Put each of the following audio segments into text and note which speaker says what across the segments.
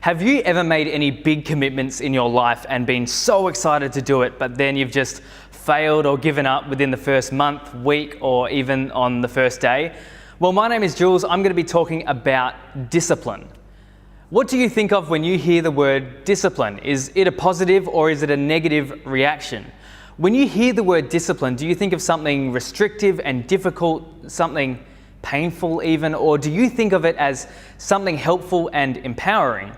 Speaker 1: Have you ever made any big commitments in your life and been so excited to do it, but then you've just failed or given up within the first month, week, or even on the first day? Well, my name is Jules. I'm going to be talking about discipline. What do you think of when you hear the word discipline? Is it a positive or is it a negative reaction? When you hear the word discipline, do you think of something restrictive and difficult, something painful even, or do you think of it as something helpful and empowering?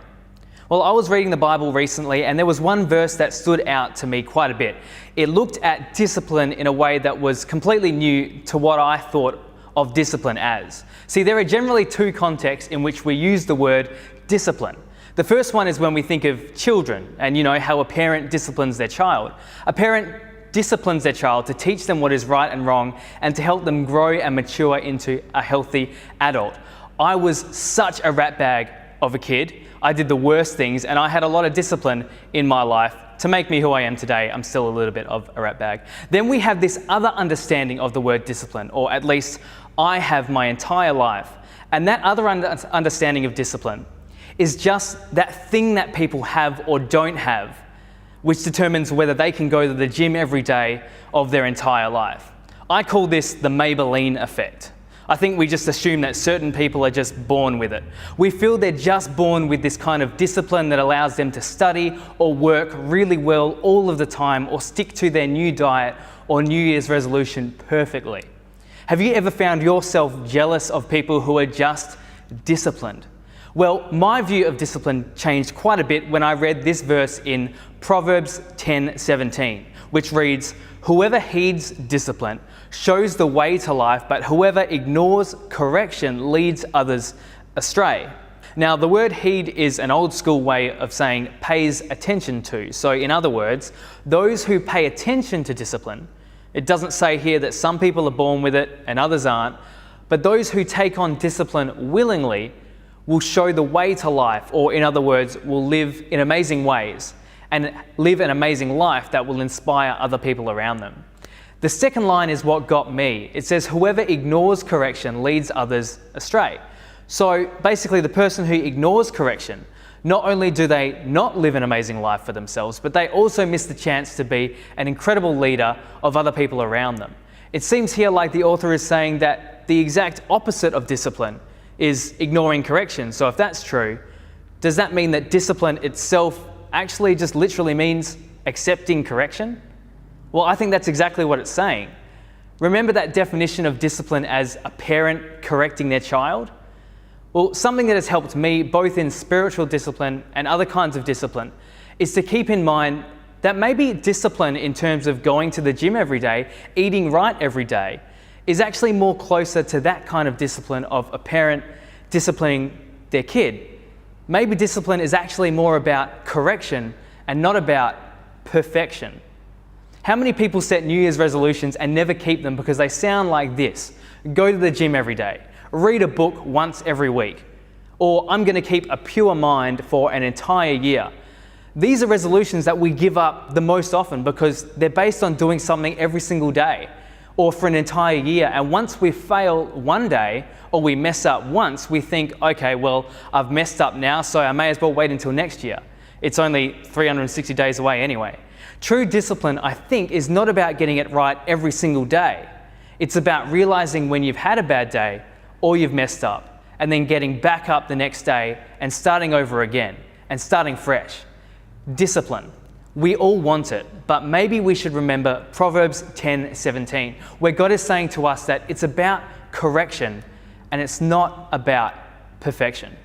Speaker 1: Well, I was reading the Bible recently and there was one verse that stood out to me quite a bit. It looked at discipline in a way that was completely new to what I thought of discipline as. See, there are generally two contexts in which we use the word discipline. The first one is when we think of children and how a parent disciplines their child. A parent disciplines their child to teach them what is right and wrong and to help them grow and mature into a healthy adult. I was such a ratbag of a kid. I did the worst things and I had a lot of discipline in my life to make me who I am today. I'm still a little bit of a ratbag. Then we have this other understanding of the word discipline, or at least I have my entire life. And that other understanding of discipline is just that thing that people have or don't have, which determines whether they can go to the gym every day of their entire life. I call this the Maybelline effect. I think we just assume that certain people are just born with it. We feel they're just born with this kind of discipline that allows them to study or work really well all of the time or stick to their new diet or New Year's resolution perfectly. Have you ever found yourself jealous of people who are just disciplined? Well, my view of discipline changed quite a bit when I read this verse in Proverbs 10:17, which reads, "Whoever heeds discipline shows the way to life, but whoever ignores correction leads others astray." Now, the word heed is an old school way of saying pays attention to. So in other words, those who pay attention to discipline, it doesn't say here that some people are born with it and others aren't, but those who take on discipline willingly will show the way to life, or in other words, will live in amazing ways and live an amazing life that will inspire other people around them. The second line is what got me. It says, "Whoever ignores correction leads others astray." So basically the person who ignores correction, not only do they not live an amazing life for themselves, but they also miss the chance to be an incredible leader of other people around them. It seems here like the author is saying that the exact opposite of discipline is ignoring correction. So if that's true, does that mean that discipline itself actually just literally means accepting correction? Well, I think that's exactly what it's saying. Remember that definition of discipline as a parent correcting their child? Well, something that has helped me both in spiritual discipline and other kinds of discipline is to keep in mind that maybe discipline in terms of going to the gym every day, eating right every day, is actually more closer to that kind of discipline of a parent disciplining their kid. Maybe discipline is actually more about correction and not about perfection. How many people set New Year's resolutions and never keep them because they sound like this? Go to the gym every day, read a book once every week, or I'm going to keep a pure mind for an entire year. These are resolutions that we give up the most often because they're based on doing something every single day or for an entire year. And once we fail one day or we mess up once, we think, okay, well, I've messed up now, so I may as well wait until next year. It's only 360 days away anyway. True discipline, I think, is not about getting it right every single day. It's about realizing when you've had a bad day or you've messed up and then getting back up the next day and starting over again and starting fresh. Discipline. We all want it, but maybe we should remember Proverbs 10:17, where God is saying to us that it's about correction and it's not about perfection.